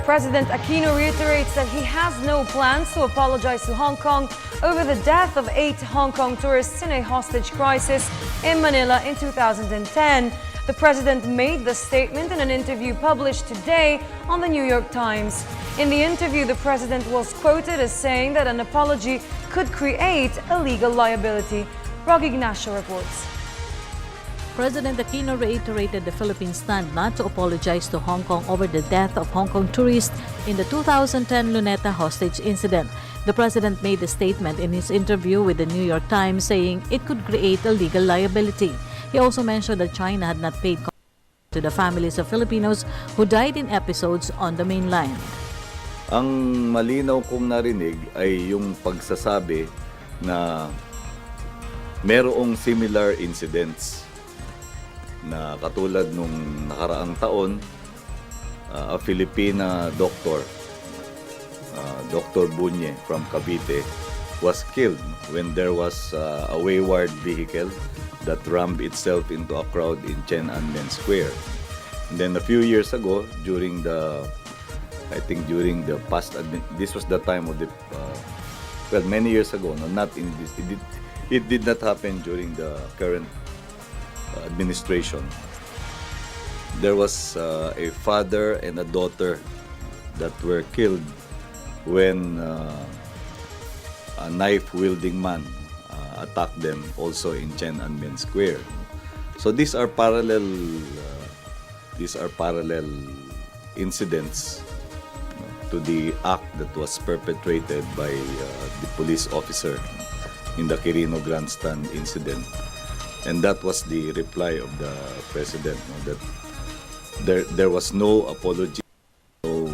President Aquino reiterates that he has no plans to apologize to Hong Kong over the death of 8 Hong Kong tourists in a hostage crisis in Manila in 2010. The president made the statement in an interview published today on the New York Times. In the interview, the president was quoted as saying that an apology could create a legal liability. Rog Ignacio reports. President Aquino reiterated the Philippines' stand not to apologize to Hong Kong over the death of Hong Kong tourists in the 2010 Luneta hostage incident. The president made the statement in his interview with the New York Times, saying it could create a legal liability. He also mentioned that China had not paid to the families of Filipinos who died in episodes on the mainland. Ang malinaw kong narinig ay yung pagsasabi na merong similar incidents na katulad nung nakaraang taon, a Filipina doctor, Dr. Bunye from Cavite, was killed when there was a wayward vehicle that rammed itself into a crowd in Tiananmen Square. And then a few years ago, during the past, this was the time of the, many years ago, no, not in this, it did not happen during the current administration. There was a father and a daughter that were killed when a knife-wielding man attacked them also in Tiananmen Square. So these are parallel incidents to the act that was perpetrated by the police officer in the Quirino Grandstand incident. And that was the reply of the president, that there was no apology, no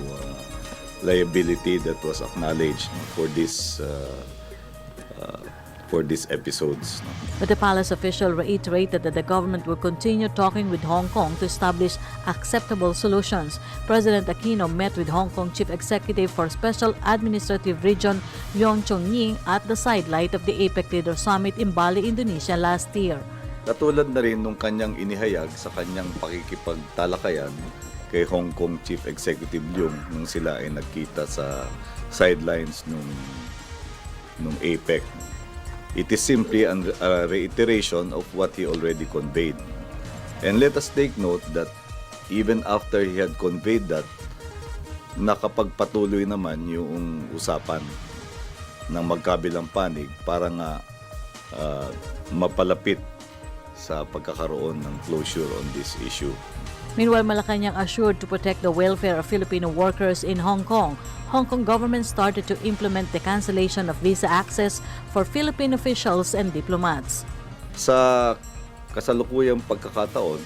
liability that was acknowledged for these episodes. But the palace official reiterated that the government will continue talking with Hong Kong to establish acceptable solutions. President Aquino met with Hong Kong Chief Executive for Special Administrative Region Leong Chong-ying at the sidelight of the APEC Leader Summit in Bali, Indonesia last year. Katulad na rin nung kanyang inihayag sa kanyang pakikipagtalakayan kay Hong Kong Chief Executive Leong nung sila ay nagkita sa sidelines nung APEC. It is simply a reiteration of what he already conveyed. And let us take note that even after he had conveyed that, nakapagpatuloy naman yung usapan ng magkabilang panig para nga mapalapit sa pagkakaroon ng closure on this issue. Meanwhile, Malacanang assured to protect the welfare of Filipino workers in Hong Kong. Hong Kong government started to implement the cancellation of visa access for Philippine officials and diplomats. Sa kasalukuyang pagkakataon,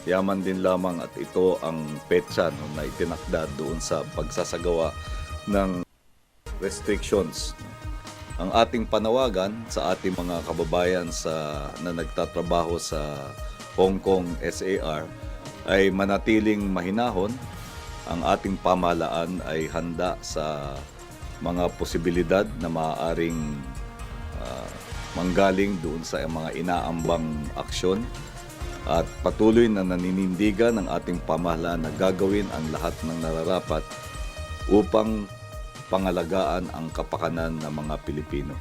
yaman din lamang at ito ang petsa na itinakda doon sa pagsasagawa ng restrictions. Ang ating panawagan sa ating mga kababayan na nagtatrabaho sa Hong Kong SAR ay manatiling mahinahon. Ang ating pamahalaan ay handa sa mga posibilidad na maaaring manggaling doon sa mga inaambang aksyon at patuloy na naninindigan ng ating pamahalaan na gagawin ang lahat ng nararapat upang pangalagaan ang kapakanan ng mga Pilipino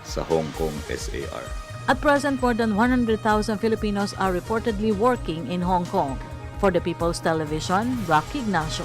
sa Hong Kong SAR. At present, more than 100,000 Filipinos are reportedly working in Hong Kong. For the People's Television, Rocky Ignacio.